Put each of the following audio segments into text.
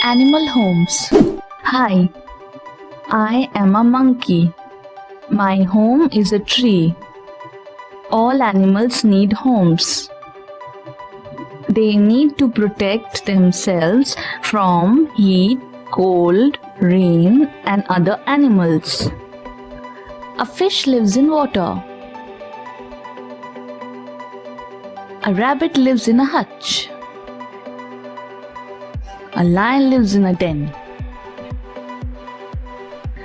Animal homes. Hi, I am a monkey. My home is a tree. All animals need homes. They need to protect themselves from heat, cold, rain, and other animals. A fish lives in water. A rabbit lives in a hutch. A lion lives in a den.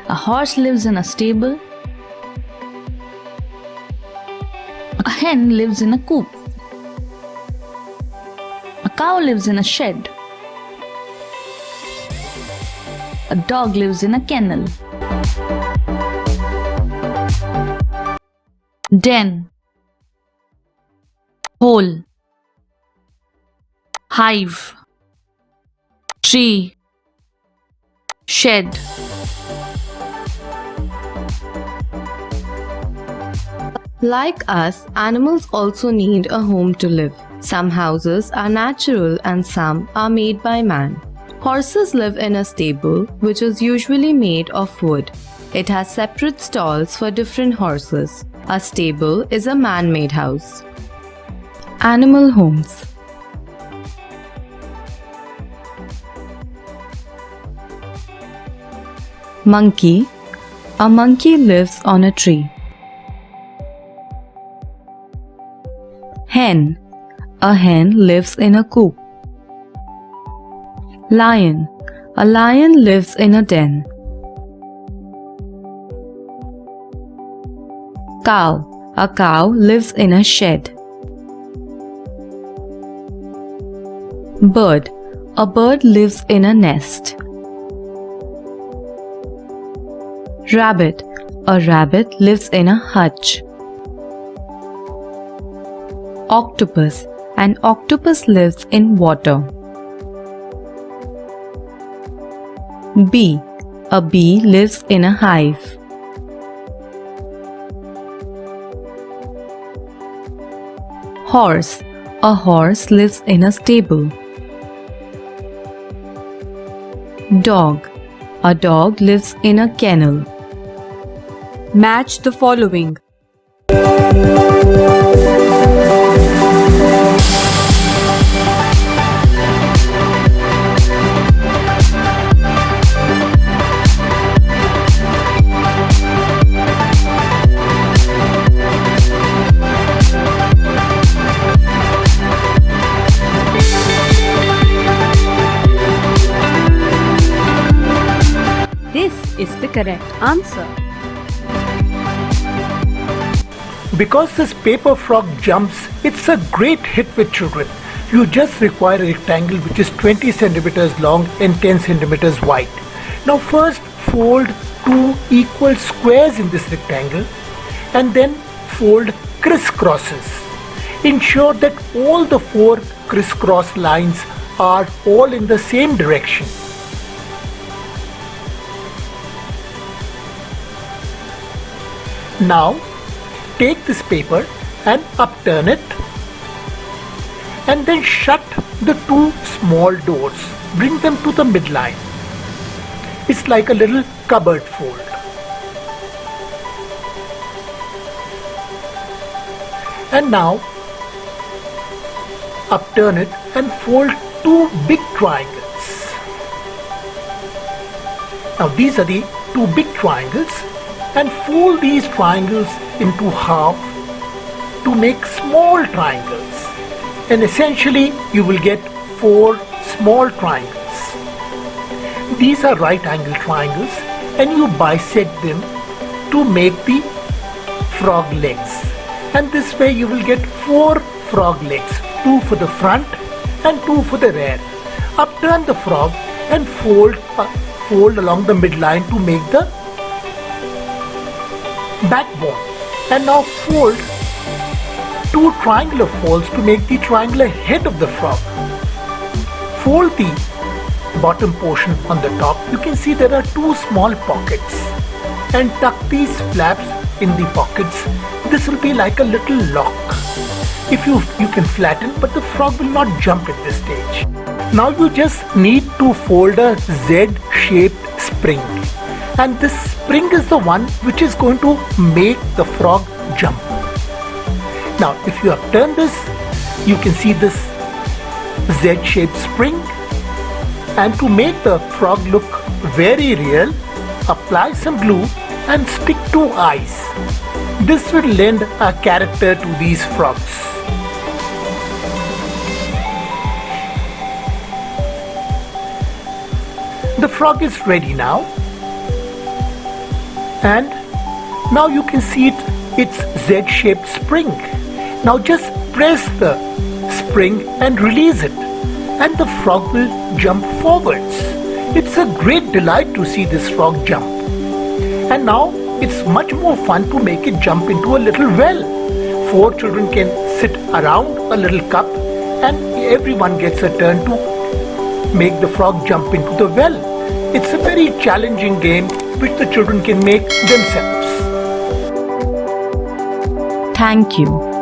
A horse lives in a stable. A hen lives in a coop. A cow lives in a shed. A dog lives in a kennel. Den, hole, hive, tree, shed. Like us, animals also need a home to live. Some houses are natural and some are made by man. Horses live in a stable, which is usually made of wood. It has separate stalls for different horses. A stable is a man-made house. Animal homes. Monkey. A monkey lives on a tree. Hen. A hen lives in a coop. Lion. A lion lives in a den. Cow. A cow lives in a shed. Bird. A bird lives in a nest. Rabbit. A rabbit lives in a hutch. Octopus. An octopus lives in water. Bee. A bee lives in a hive. Horse. A horse lives in a stable. Dog. A dog lives in a kennel. Match the following. This is the correct answer. Because this paper frog jumps, it's a great hit with children. You just require a rectangle which is 20 centimeters long and 10 centimeters wide. Now first fold two equal squares in this rectangle and then fold crisscrosses. Ensure that all the four crisscross lines are all in the same direction. Now take this paper and upturn it and then shut the two small doors. Bring them to the midline. It's like a little cupboard fold. And now upturn it and fold two big triangles. Now these are the two big triangles, and fold these triangles into half to make small triangles, and essentially you will get four small triangles. These are right angle triangles and you bisect them to make the frog legs, and this way you will get four frog legs, two for the front and two for the rear. Upturn the frog and fold along the midline to make the backbone, and now fold two triangular folds to make the triangular head of the frog. Fold the bottom portion on the top. You can see there are two small pockets. and tuck these flaps in the pockets. This will be like a little lock. If you can flatten, but the frog will not jump at this stage. Now you just need to fold a Z-shaped spring, and this spring is the one which is going to make the frog jump. Now if you have turned this, you can see this Z-shaped spring, and to make the frog look very real, apply some glue and stick 2 eyes. This will lend a character to these frogs. The frog is ready now, and now you can see its Z-shaped spring. Now just press the spring and release it, and the frog will jump forwards. It's a great delight to see this frog jump. And now it's much more fun to make it jump into a little well. 4 children can sit around a little cup, and everyone gets a turn to make the frog jump into the well. It's a very challenging game which the children can make themselves. Thank you.